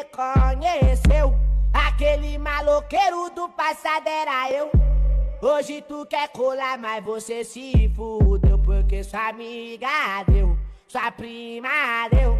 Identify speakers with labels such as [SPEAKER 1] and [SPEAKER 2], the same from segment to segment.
[SPEAKER 1] reconheceu. Aquele maloqueiro do passado era eu. Hoje tu quer colar, mas você se fudeu. Porque sua amiga deu, sua prima deu.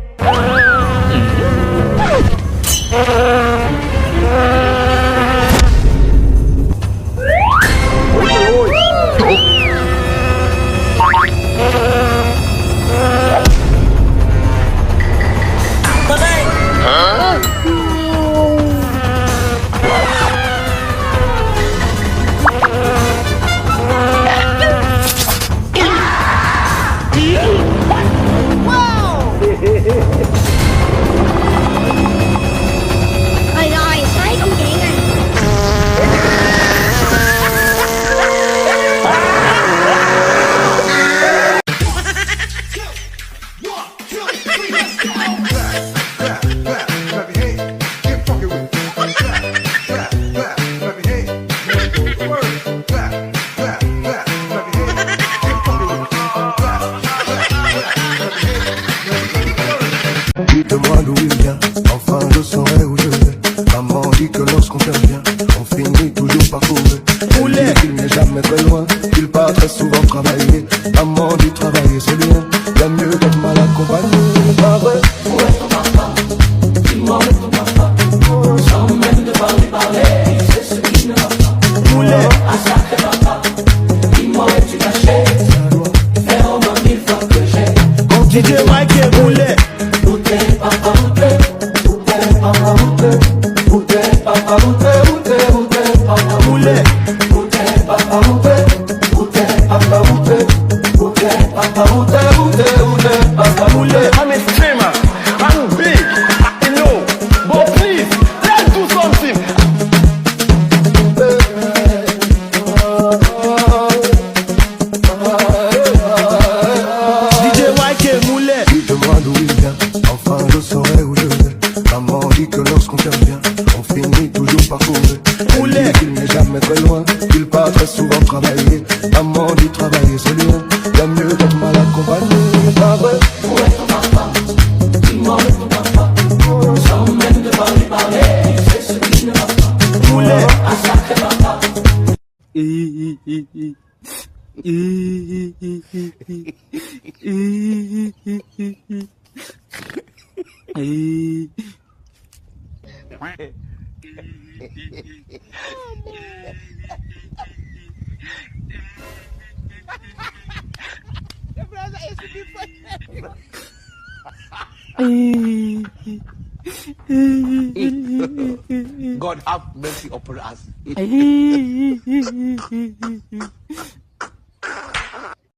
[SPEAKER 2] Dites-moi d'où il vient, enfin je saurai où je vais. Maman dit que lorsqu'on t'aime bien, on finit toujours par trouver. Elle dit qu'il n'est jamais très loin, qu'il part très souvent travailler. Maman dit travailler c'est bien, bien mieux d'être mal accompagné. Pas vrai?
[SPEAKER 3] Où est ton papa? Dis-moi où est ton papa? Sans même devoir lui parler, c'est ce qui ne va pas.
[SPEAKER 2] Poulet,
[SPEAKER 3] Ah sacré papa, dis-moi où es-tu caché? Faire au moins 1000 fois que j'ai.
[SPEAKER 2] DJ Mike et Poulet.
[SPEAKER 3] Où t'es papa, où t'es? Où t'es papa, où t'es? Où t'es papa, où t'es? Où t'es, où t'es papa,
[SPEAKER 2] Poulet.
[SPEAKER 3] où t'es papa, où t'es? Où t'es papa, où t'es? Où t'es papa, où t'es? Où t'es, où t'es papa, où t'es?
[SPEAKER 4] I'm a streamer. I'm big. I know. But please, let's do something.
[SPEAKER 2] DJ Mike et Moulet. Dites-moi d'où il vient, enfin je saurai où je vais. Maman dit que lorsqu'on t'aime bien, on finit toujours par trouver. Elle dit qu'il n'est jamais très loin, qu'il part très souvent travailler. Maman dit travailler c'est bien, bien mieux d'être mal accompagné. Pas vrai?
[SPEAKER 3] Où est ton papa? Dis-moi où est ton papa? Sans même devoir lui parler, c'est ce qui ne va pas.
[SPEAKER 2] Poulet.
[SPEAKER 3] Ah sacré papa.
[SPEAKER 4] God have mercy upon us.